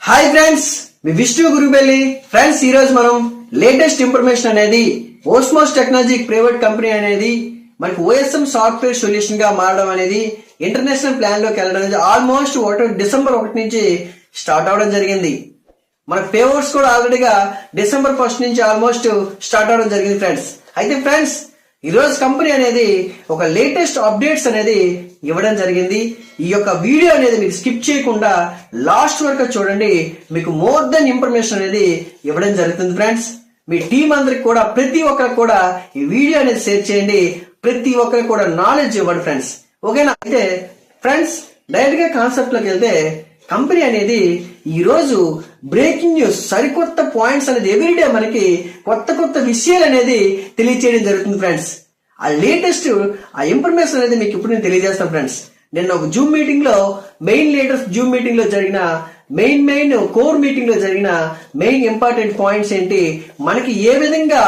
Hi friends, మీ Vishnu గురుబెల్లి. Friends, ఈ రోజు మనం లేటెస్ట్ ఇన్ఫర్మేషన్ అనేది ఓస్మోస్ టెక్నాలజీ ప్రైవేట్ కంపెనీ అనేది మనకి ఓఎస్ఎం సాఫ్ట్వేర్ సొల్యూషన్ గా మారడం అనేది ఇంటర్నేషనల్ ప్లాన్ లోకి వెళ్ళడం అనేది ఆల్మోస్ట్ డిసెంబర్ 1 నుంచి స్టార్ట్ అవడం జరిగింది. మన పేవర్స్ కూడా ఆల్రెడీగా డిసెంబర్ 1 నుంచి ఆల్మోస్ట్ స్టార్ట్ అవడం జరిగింది ఫ్రెండ్స్. అయితే ఫ్రెండ్స్, ఈ రోజు కంపెనీ అనేది ఒక లేటెస్ట్ అప్డేట్స్ అనేది ఇవ్వడం జరిగింది. ఈ యొక్క వీడియో అనేది మీరు స్కిప్ చేయకుండా లాస్ట్ వరకు చూడండి. మీకు మోర్ దెన్ ఇన్ఫర్మేషన్ అనేది ఇవ్వడం జరుగుతుంది ఫ్రెండ్స్. మీ టీం అందరికి కూడా ప్రతి ఒక్కరికి కూడా ఈ వీడియో అనేది షేర్ చేయండి. ప్రతి ఒక్కరికి కూడా నాలెడ్జ్ ఇవ్వండి ఫ్రెండ్స్. ఓకేనా? అయితే ఫ్రెండ్స్, డైరెక్ట్ గా కాన్సెప్ట్ లోకి వెళ్తే కంపెనీ అనేది ఈ రోజు బ్రేకింగ్ న్యూస్, సరికొత్త పాయింట్స్ అనేది ఎవ్రీడే మనకి కొత్త విషయాలు అనేది తెలియచేయడం జరుగుతుంది ఫ్రెండ్స్. ఆ లేటెస్ట్ ఆ ఇన్ఫర్మేషన్ అనేది మీకు ఇప్పుడు నేను తెలియజేస్తాను ఫ్రెండ్స్. నిన్న ఒక జూమ్ మీటింగ్ లో మెయిన్ లీడర్స్ జూమ్ మీటింగ్ లో జరిగిన మెయిన్ కోర్ మీటింగ్ లో జరిగిన మెయిన్ ఇంపార్టెంట్ పాయింట్స్ ఏంటి, మనకి ఏ విధంగా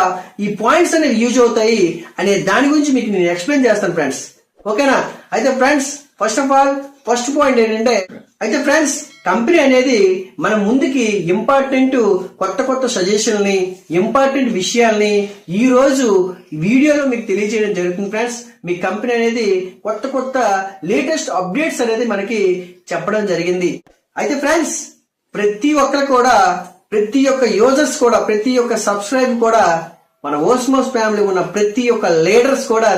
ఈ పాయింట్స్ అనేవి యూజ్ అవుతాయి అనే దాని గురించి మీకు నేను ఎక్స్ప్లెయిన్ చేస్తాను ఫ్రెండ్స్. ఓకేనా? అయితే ఫ్రెండ్స్, ఫస్ట్ పాయింట్ ఏంటంటే, అయితే ఫ్రెండ్స్, కంపెనీ అనేది మన ముందుకి ఇంపార్టెంట్ కొత్త సజెషన్ని, ఇంపార్టెంట్ విషయాల్ని ఈ రోజు వీడియోలో మీకు తెలియజేయడం జరుగుతుంది ఫ్రెండ్స్. మీ కంపెనీ అనేది కొత్త లేటెస్ట్ అప్డేట్స్ అనేది మనకి చెప్పడం జరిగింది. అయితే ఫ్రెండ్స్, ప్రతి ఒక్కరు కూడా, ప్రతి ఒక్క యూజర్స్ కూడా, ప్రతి ఒక్క సబ్స్క్రైబ్ కూడా, మన ఓస్మోస్ ఫ్యామిలీ ఉన్న ప్రతి ఒక్క లీడర్స్ కూడా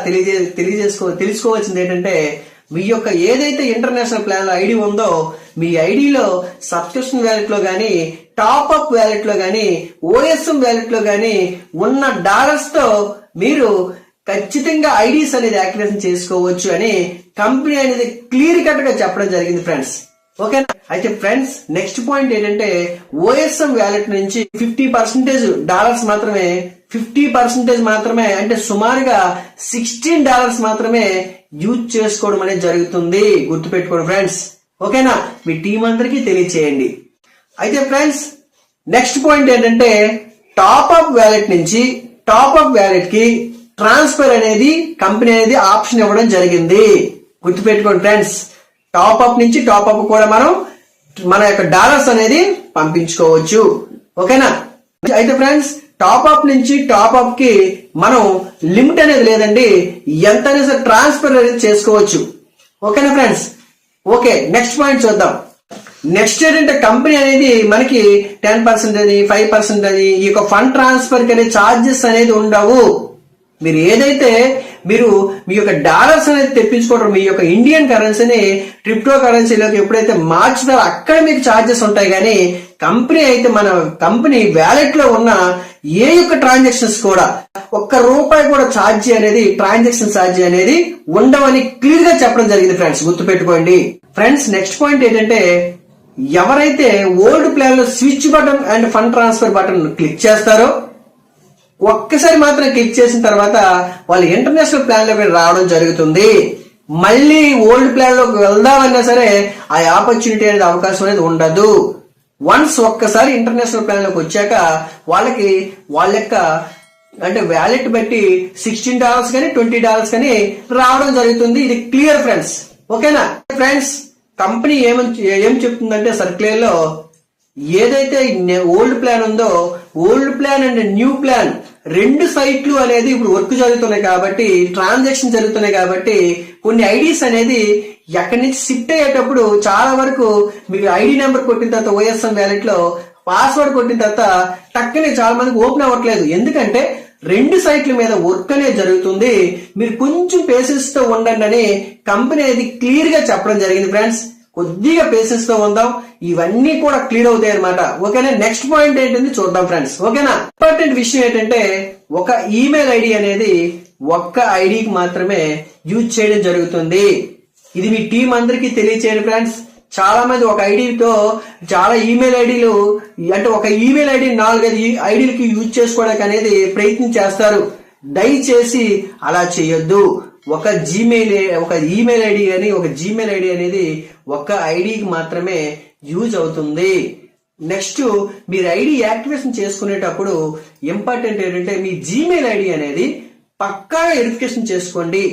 తెలుసుకోవాల్సింది ఏంటంటే, మీ యొక్క ఏదైతే ఇంటర్నేషనల్ ప్లాన్ ఐడి ఉందో, మీ ఐడిలో సబ్స్క్రిప్షన్ వ్యాలెట్ లో గానీ, టాప్ అప్ వ్యాలెట్ లో గానీ, ఓఎస్ఎం వ్యాలెట్ లో గానీ ఉన్న డాలర్స్ తో మీరు ఖచ్చితంగా ఐడీస్ అనేది యాక్టివేషన్ చేసుకోవచ్చు అని కంపెనీ అనేది క్లియర్ కట్ గా చెప్పడం జరిగింది ఫ్రెండ్స్. ఓకేనా? అయితే ఫ్రెండ్స్, నెక్స్ట్ పాయింట్ ఏంటంటే, ఓఎస్ఎం వ్యాలెట్ నుంచి 50% డాలర్స్ మాత్రమే, 50% మాత్రమే, అంటే సుమారుగా $16 మాత్రమే యూజ్ చేసుకోవడం అనేది జరుగుతుంది. గుర్తుపెట్టుకోండి ఫ్రెండ్స్. ఓకేనా? మీ టీం అందరికీ తెలియచేయండి. అయితే ఫ్రెండ్స్, నెక్స్ట్ పాయింట్ ఏంటంటే, టాప్ అప్ వ్యాలెట్ నుంచి టాప్ అప్ వ్యాలెట్ కి ట్రాన్స్ఫర్ అనేది కంపెనీ అనేది ఆప్షన్ ఇవ్వడం జరిగింది. గుర్తుపెట్టుకోండి ఫ్రెండ్స్. టాప్ అప్ నుంచి టాప్ అప్ కూడా మనం మన యొక్క డాలర్స్ అనేది పంపించుకోవచ్చు. ఓకేనా? అయితే ఫ్రెండ్స్, టాప్ అప్ నుంచి టాప్ అప్ కి మనం లిమిట్ అనేది లేదండి, ఎంత అనేది ట్రాన్స్ఫర్ అనేది చేసుకోవచ్చు. ఓకేనా ఫ్రెండ్స్? ఓకే, నెక్స్ట్ పాయింట్ చూద్దాం. నెక్స్ట్ ఏంటంటే, కంపెనీ అనేది మనకి 10% అని, 5% అని, ఈ యొక్క ఫండ్ ట్రాన్స్ఫర్ కి అనేది ఛార్జెస్ అనేది ఉండవు. మీరు ఏదైతే మీరు మీ యొక్క డాలర్స్ అనేది తెప్పించుకోవడం, మీ యొక్క ఇండియన్ కరెన్సీని క్రిప్టో కరెన్సీలోకి ఎప్పుడైతే మార్చుతారో అక్కడ మీకు ఛార్జెస్ ఉంటాయి. కానీ కంపెనీ అయితే మన కంపెనీ వ్యాలెట్ లో ఉన్న ఏ యొక్క ట్రాన్సాక్షన్స్ కూడా ₹1 కూడా ఛార్జీ అనేది, ట్రాన్సాక్షన్ ఛార్జీ అనేది ఉండవని క్లియర్ గా చెప్పడం జరిగింది ఫ్రెండ్స్. గుర్తుపెట్టుకోండి ఫ్రెండ్స్. నెక్స్ట్ పాయింట్ ఏంటంటే, ఎవరైతే ఓల్డ్ ప్లాన్ లో switch button and fund transfer button click చేస్తారో, ఒక్కసారి మాత్రం క్లిక్ చేసిన తర్వాత వాళ్ళు ఇంటర్నేషనల్ ప్లాన్ లోకి రావడం జరుగుతుంది. మళ్ళీ ఓల్డ్ ప్లాన్ లోకి వెళ్దామన్నా సరే ఆ ఆపర్చునిటీ అనేది, అవకాశం అనేది ఉండదు. వన్స్ ఒక్కసారి ఇంటర్నేషనల్ ప్లాన్ లోకి వచ్చాక వాళ్ళకి వాళ్ళ యొక్క అంటే వ్యాలెట్ బట్టి $16 కానీ $20 కానీ రావడం జరుగుతుంది. ఇది క్లియర్ ఫ్రెండ్స్. ఓకేనా ఫ్రెండ్స్? కంపెనీ ఏం చెప్తుందంటే, సర్క్యులర్ లో ఏదైతే ఓల్డ్ ప్లాన్ ఉందో, old plan and new plan రెండు సైట్లు అనేది ఇప్పుడు వర్క్ జరుగుతున్నాయి కాబట్టి, ట్రాన్సాక్షన్ జరుగుతున్నాయి కాబట్టి, కొన్ని ఐడీస్ అనేది ఎక్కడి నుంచి షిఫ్ట్ అయ్యేటప్పుడు చాలా వరకు మీకు ఐడి నెంబర్ కొట్టిన తర్వాత ఓఎస్ఎం వ్యాలెట్ లో పాస్వర్డ్ కొట్టిన తర్వాత టక్కనే చాలా మందికి ఓపెన్ అవ్వట్లేదు. ఎందుకంటే రెండు సైట్ల మీద వర్క్ అనేది జరుగుతుంది. మీరు కొంచెం పేషెన్స్ తో ఉండండి అని కంపెనీ అనేది క్లియర్ గా చెప్పడం జరిగింది ఫ్రెండ్స్. కొద్దిగా పేషెన్స్ తో ఉందాం, ఇవన్నీ కూడా క్లియర్ అవుతాయి అనమాట. ఓకేనా? నెక్స్ట్ పాయింట్ ఏంటంటే చూద్దాం ఫ్రెండ్స్. ఓకేనా? ఇంపార్టెంట్ విషయం ఏంటంటే, ఒక ఈమెయిల్ ఐడి అనేది ఒక్క ఐడికి మాత్రమే యూజ్ చేయడం జరుగుతుంది. ఇది మీ టీం అందరికీ తెలియచేయండి ఫ్రెండ్స్. చాలా మంది ఒక ఐడితో చాలా ఈమెయిల్ ఐడీలు, అంటే ఒక ఈమెయిల్ ఐడి 4-5 ఐడీలకి యూజ్ చేసుకోవడానికి అనేది ప్రయత్నం చేస్తారు. దయచేసి అలా చేయొద్దు. ఒక ఈమెయిల్ ఐడి అని, ఒక జీమెయిల్ ఐడి అనేది ఒక ఐడికి మాత్రమే యూజ్ అవుతుంది. నెక్స్ట్, మీరు ఐడి యాక్టివేషన్ చేసుకునేటప్పుడు ఇంపార్టెంట్ ఏంటంటే, మీ జీమెయిల్ ఐడి అనేది పక్కా వెరిఫికేషన్ చేసుకోండి.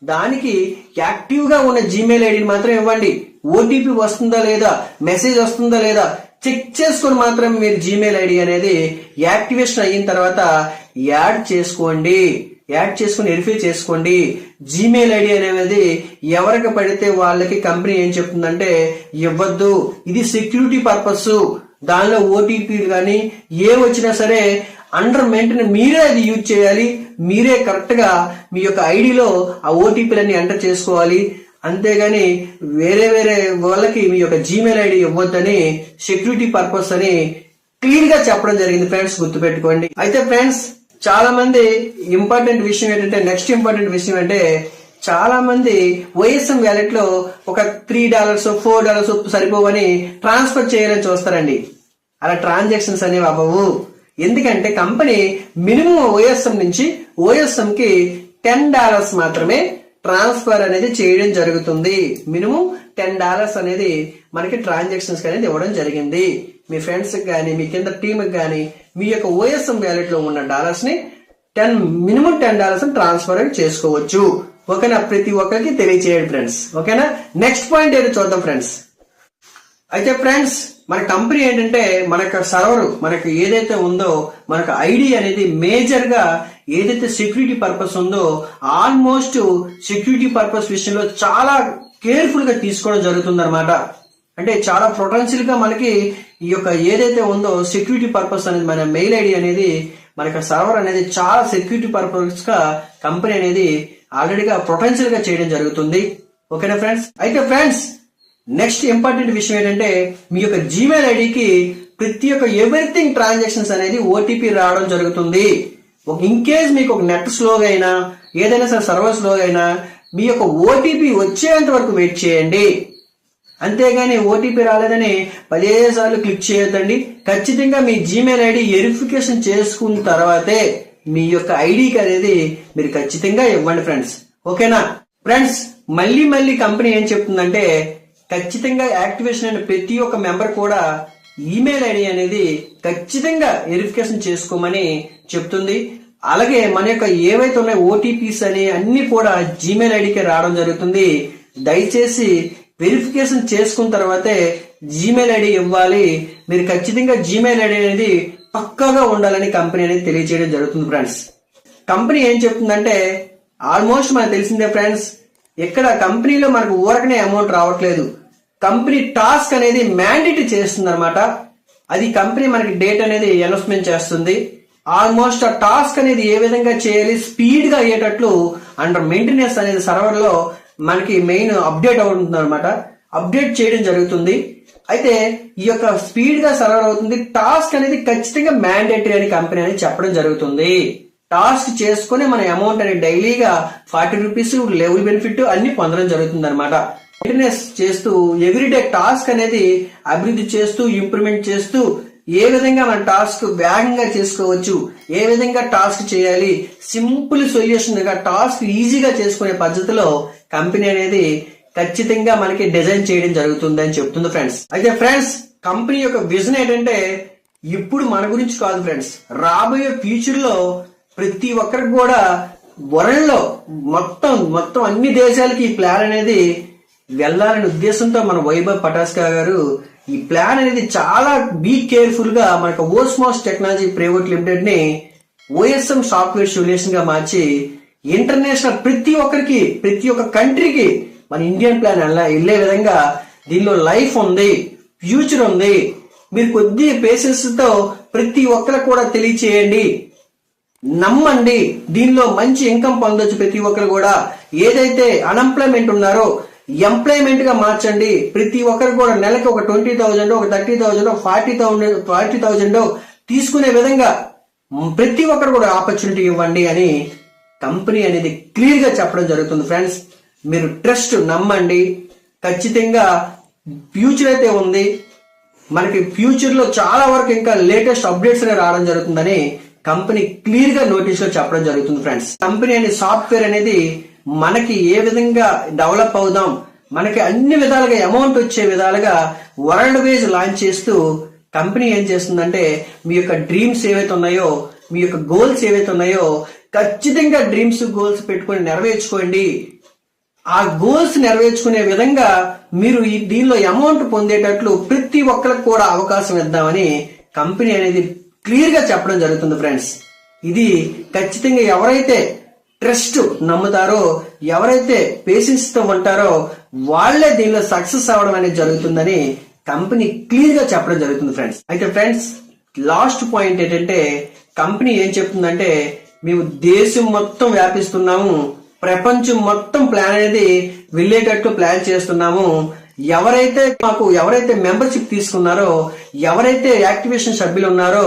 దానికి యాక్టివ్ గా ఉన్న జీమెయిల్ ఐడిని మాత్రం ఇవ్వండి. ఓటీపీ వస్తుందా లేదా, మెసేజ్ వస్తుందా లేదా చెక్ చేసుకొని మాత్రం మీరు జీమెయిల్ ఐడి అనేది యాక్టివేషన్ అయిన తర్వాత యాడ్ చేసుకొని వెరిఫై చేసుకోండి. జీమెయిల్ ఐడి అనేది ఎవరికి పడితే వాళ్ళకి కంపెనీ ఏం చెప్తుందంటే ఇవ్వద్దు, ఇది సెక్యూరిటీ పర్పస్, దానిలో ఓటీపీలు కానీ ఏ వచ్చినా సరే అండర్ మెయింటెనెన్స్ మీరే అది యూజ్ చేయాలి, మీరే కరెక్ట్ గా మీ యొక్క ఐడిలో ఆ ఓటీపీలన్నీ ఎంటర్ చేసుకోవాలి, అంతేగాని వేరే వాళ్ళకి మీ యొక్క జీమెయిల్ ఐడి ఇవ్వద్దని సెక్యూరిటీ పర్పస్ అని క్లియర్ గా చెప్పడం జరిగింది ఫ్రెండ్స్, గుర్తుపెట్టుకోండి. అయితే ఫ్రెండ్స్ చాలా మంది ఇంపార్టెంట్ విషయం ఏంటంటే నెక్స్ట్ ఇంపార్టెంట్ విషయం అంటే చాలా మంది OSM వ్యాలెట్ లో ఒక $3 $4 సరిపోవని ట్రాన్స్ఫర్ చేయాలని చూస్తారండి. అలా ట్రాన్సాక్షన్స్ అనేవి అవ్వవు. ఎందుకంటే కంపెనీ మినిమం OSM నుంచి OSM కి $10 మాత్రమే ట్రాన్స్ఫర్ అనేది చేయడం జరుగుతుంది. మినిమం $10 అనేది మనకి ట్రాన్సాక్షన్స్ అనేది ఇవ్వడం జరిగింది. మీ ఫ్రెండ్స్ కానీ మీ కింద టీమ్ కానీ మీ యొక్క OSM వ్యాలెట్ లో ఉన్న డాలర్స్ ని మినిమం $10 ట్రాన్స్ఫర్ చేసుకోవచ్చు. ఓకేనా, ప్రతి ఒక్కరికి తెలియచేయండి ఫ్రెండ్స్. ఓకేనా, నెక్స్ట్ పాయింట్ ఏదో చూద్దాం ఫ్రెండ్స్. అయితే ఫ్రెండ్స్ మన కంపెనీ ఏంటంటే మనకు సర్వర్ మనకు ఏదైతే ఉందో మనకు ఐడి అనేది మేజర్ గా ఏదైతే సెక్యూరిటీ పర్పస్ ఉందో ఆల్మోస్ట్ సెక్యూరిటీ పర్పస్ విషయంలో చాలా కేర్ఫుల్ గా తీసుకోవడం జరుగుతుంది అనమాట. అంటే చాలా పొటెన్షియల్ గా మనకి ఈ యొక్క ఏదైతే ఉందో సెక్యూరిటీ పర్పస్ అనేది మన మెయిల్ ఐడి అనేది మనకి సర్వర్ అనేది చాలా సెక్యూరిటీ పర్పస్ గా కంపెనీ అనేది ఆల్రెడీగా పొటెన్షియల్ గా చేయడం జరుగుతుంది. ఓకేనా ఫ్రెండ్స్. అయితే ఫ్రెండ్స్ నెక్స్ట్ ఇంపార్టెంట్ విషయం ఏంటంటే మీ యొక్క జీమెయిల్ ఐడికి ప్రతి ఒక్క ఎవ్రీథింగ్ ట్రాన్సాక్షన్స్ అనేది ఓటీపీ రావడం జరుగుతుంది. ఇన్ కేస్ మీకు ఒక నెట్ స్లోగా అయినా ఏదైనా సరే సర్వర్ స్లోగా అయినా మీ యొక్క ఓటీపీ వచ్చేంత వరకు వెయిట్ చేయండి. అంతేగాని ఓటీపీ రాలేదని 10 సార్లు క్లిక్ చేయొద్దండి. ఖచ్చితంగా మీ జీమెయిల్ ఐడి వెరిఫికేషన్ చేసుకున్న తర్వాతే మీ యొక్క ఐడికి అనేది మీరు ఖచ్చితంగా ఇవ్వండి ఫ్రెండ్స్. ఓకేనా ఫ్రెండ్స్. మళ్ళీ కంపెనీ ఏం చెప్తుందంటే ఖచ్చితంగా యాక్టివేషన్ అయిన ప్రతి ఒక్క మెంబర్ కూడా ఈమెయిల్ ఐడి అనేది ఖచ్చితంగా వెరిఫికేషన్ చేసుకోమని చెప్తుంది. అలాగే మన యొక్క ఏవైతే ఉన్నాయో ఓటీపీస్ అని అన్ని కూడా జీమెయిల్ ఐడికి రావడం జరుగుతుంది. దయచేసి వెరిఫికేషన్ చేసుకున్న తర్వాతే జీమెయిల్ ఐడి ఇవ్వాలి. మీరు ఖచ్చితంగా జీమెయిల్ ఐడి అనేది పక్కాగా ఉండాలని కంపెనీ అనేది తెలియజేయడం జరుగుతుంది ఫ్రెండ్స్. కంపెనీ ఏం చెప్తుందంటే ఆల్మోస్ట్ మనకు తెలిసిందే ఫ్రెండ్స్, ఇక్కడ కంపెనీలో మనకు ఊరకనే అమౌంట్ రావట్లేదు. కంపెనీ టాస్క్ అనేది మ్యాండేటరీ చేస్తుంది అనమాట. అది కంపెనీ మనకి డేట్ అనేది అనౌన్స్మెంట్ చేస్తుంది. ఆల్మోస్ట్ ఆ టాస్క్ అనేది ఏ విధంగా చేయాలి స్పీడ్ గా అయ్యేటట్లు అండర్ మెయింటెనెన్స్ అనేది సర్వర్ లో మనకి మెయిన్ అప్డేట్ అవుతుంది అనమాట. అప్డేట్ చేయడం జరుగుతుంది. అయితే ఈ యొక్క స్పీడ్ గా సర్వర్ అవుతుంది. టాస్క్ అనేది ఖచ్చితంగా మ్యాండేటరీ అని కంపెనీ అనేది చెప్పడం జరుగుతుంది. టాస్క్ చేసుకుని మన అమౌంట్ అనేది డైలీగా ₹40 లెవెల్ బెనిఫిట్ అన్ని పొందడం జరుగుతుంది అనమాట. మెయింటెనెన్స్ చేస్తూ ఎవ్రీడే టాస్క్ అనేది అభివృద్ధి చేస్తూ ఇంప్రూవ్మెంట్ చేస్తూ ఏ విధంగా మన టాస్క్ వేగంగా చేసుకోవచ్చు, ఏ విధంగా టాస్క్ చేయాలి, సింపుల్ సొల్యూషన్ గా టాస్క్ ఈజీగా చేసుకునే పద్ధతిలో కంపెనీ అనేది ఖచ్చితంగా మనకి డిజైన్ చేయడం జరుగుతుంది అని చెప్తుంది ఫ్రెండ్స్. అయితే ఫ్రెండ్స్ కంపెనీ యొక్క విజన్ ఏంటంటే ఇప్పుడు మన గురించి కాదు ఫ్రెండ్స్, రాబోయే ఫ్యూచర్ లో ప్రతి ఒక్కరికి కూడా వరల్డ్ లో మొత్తం అన్ని దేశాలకి ఈ ప్లాన్ అనేది వెళ్లాలనే ఉద్దేశంతో మన వైభవ్ పటాస్కా గారు ఈ ప్లాన్ అనేది చాలా బీ కేర్ఫుల్ గా మనకు ఓస్మోస్ టెక్నాలజీ ప్రైవేట్ లిమిటెడ్ ని OSM సాఫ్ట్వేర్ సొల్యూషన్ గా మార్చి ఇంటర్నేషనల్ ప్రతి ఒక్క కంట్రీకి మన ఇండియన్ ప్లాన్ వెళ్లే విధంగా దీనిలో లైఫ్ ఉంది, ఫ్యూచర్ ఉంది. మీరు కొద్ది పేషెన్స్ తో ప్రతి ఒక్కరికి కూడా తెలియచేయండి, నమ్మండి. దీనిలో మంచి ఇన్కమ్ పొందొచ్చు. ప్రతి ఒక్కరు కూడా ఏదైతే అన్ఎంప్లాయ్మెంట్ ఉన్నారో ఎంప్లాయ్మెంట్ గా మార్చండి. ప్రతి ఒక్కరు కూడా నెలకి ఒక 20,000 ఒక 30,000 40,000 తీసుకునే విధంగా ప్రతి ఒక్కరు కూడా ఆపర్చునిటీ ఇవ్వండి అని కంపెనీ అనేది క్లియర్ గా చెప్పడం జరుగుతుంది ఫ్రెండ్స్. మీరు ట్రస్ట్ నమ్మండి. ఖచ్చితంగా ఫ్యూచర్ అయితే ఉంది. మనకి ఫ్యూచర్ లో చాలా వరకు ఇంకా లేటెస్ట్ అప్డేట్స్ అనేవి రావడం జరుగుతుందని కంపెనీ క్లియర్ గా నోటీస్ లో చెప్పడం జరుగుతుంది ఫ్రెండ్స్. కంపెనీ అనే సాఫ్ట్వేర్ అనేది మనకి ఏ విధంగా డెవలప్ అవుదాం, మనకి అన్ని విధాలుగా అమౌంట్ వచ్చే విధాలుగా వరల్డ్ వైజ్ లాంచ్ చేస్తూ కంపెనీ ఏం చేస్తుందంటే మీ యొక్క డ్రీమ్స్ ఏవైతే ఉన్నాయో, మీ యొక్క గోల్స్ ఏవైతే ఉన్నాయో ఖచ్చితంగా డ్రీమ్స్ గోల్స్ పెట్టుకొని నెరవేర్చుకోండి. ఆ గోల్స్ నెరవేర్చుకునే విధంగా మీరు దీనిలో అమౌంట్ పొందేటట్లు ప్రతి ఒక్కరికి కూడా అవకాశం ఇద్దామని కంపెనీ అనేది క్లియర్ గా చెప్పడం జరుగుతుంది ఫ్రెండ్స్. ఇది ఖచ్చితంగా ఎవరైతే ట్రస్ట్ నమ్ముతారో, ఎవరైతే పేషెన్స్ తో ఉంటారో వాళ్లే దీనిలో సక్సెస్ అవ్వడం అనేది జరుగుతుందని కంపెనీ క్లియర్ గా చెప్పడం జరుగుతుంది ఫ్రెండ్స్. అయితే ఫ్రెండ్స్, లాస్ట్ పాయింట్ ఏంటంటే కంపెనీ ఏం చెప్తుందంటే, మేము దేశం మొత్తం వ్యాపిస్తున్నాము, ప్రపంచం మొత్తం ప్లాన్ అనేది వెళ్ళేటట్టు ప్లాన్ చేస్తున్నాము. ఎవరైతే మెంబర్షిప్ తీసుకున్నారో, ఎవరైతే యాక్టివేషన్ సభ్యులు ఉన్నారో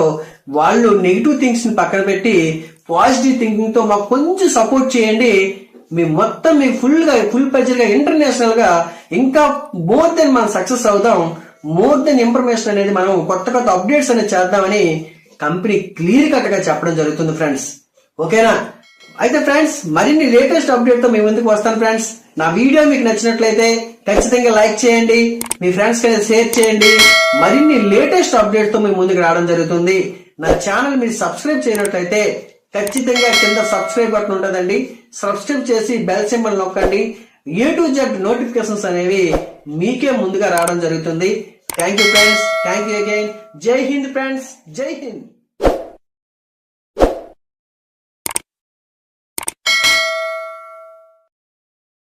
వాళ్ళు నెగిటివ్ థింగ్స్ ని పక్కన పెట్టి పాజిటివ్ థింకింగ్ తో మాకు కొంచెం సపోర్ట్ చేయండి. మేము ఫుల్ ప్రెజర్ గా ఇంటర్నేషనల్ గా ఇంకా మోర్ దెన్ మనం సక్సెస్ అవుదాం, మోర్ దెన్ ఇన్ఫర్మేషన్ అనేది మనం కొత్త అప్డేట్స్ అనేది చేద్దామని కంపెనీ క్లియర్ కట్ గా చెప్పడం జరుగుతుంది ఫ్రెండ్స్. ఓకేనా? అయితే ఫ్రెండ్స్, మరిన్ని లేటెస్ట్ అప్డేట్ తో మీ ముందుకు వస్తాను ఫ్రెండ్స్. నా వీడియో మీకు నచ్చినట్లయితే ఖచ్చితంగా లైక్ చేయండి, మీ ఫ్రెండ్స్ కి షేర్ చేయండి. మరిన్ని లేటెస్ట్ అప్డేట్ తో మీ ముందుకు రావడం జరుగుతుంది. నా ఛానల్ మీరు సబ్స్క్రైబ్ చేయనట్లయితే ఖచ్చితంగా కింద సబ్స్క్రైబ్ బటన్ ఉంటుందండి, సబ్స్క్రైబ్ చేసి బెల్ సింబల్ నొక్కండి. A to Z నోటిఫికేషన్స్ అనేవి మీకే ముందుగా రావడం జరుగుతుంది. Thank you friends, thank you again. జై హింద్ ఫ్రెండ్స్, జై హింద్.